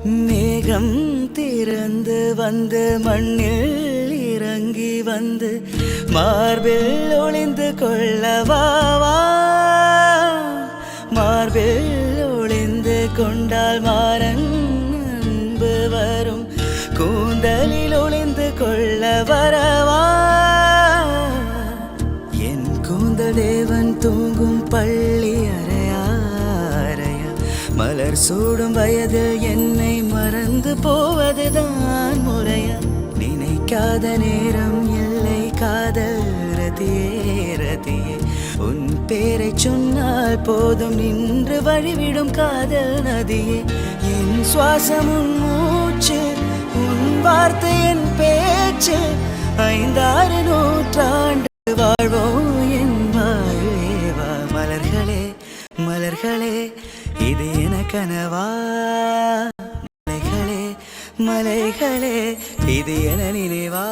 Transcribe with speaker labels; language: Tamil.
Speaker 1: மேகம் திறந்து வந்து மண்ணில் இறங்கி வந்து மார்பில் ஒளிந்து கொள்ளவாவா. மார்பில் ஒளிந்து கொண்டால் மாறன் அன்பு வரும். கூந்தலில் ஒளிந்து கொள்ள வரவா. என் கூந்தல் தேவன் தூங்கும் பள்ளி அறையா அறையா. மலர் சூடும் வயதில் என்னை மறந்து போவதுதான் முறையா. நினைக்காத நேரம் இல்லை காதல் ரதியே ரதியே. உன் பேரை சொன்னால் போதும் நின்று வழிவிடும் காதல் நதியே. என் சுவாசம் உன் மூச்சு, உன் வார்த்தை என் பேச்சு. 5-6 நூற்றாண்டு வாழ்வோம் என் வாழ்வேவா. மலர்களே மலர்களே இது என கனவா. மலைகளே மலைகளே இது என நினைவா.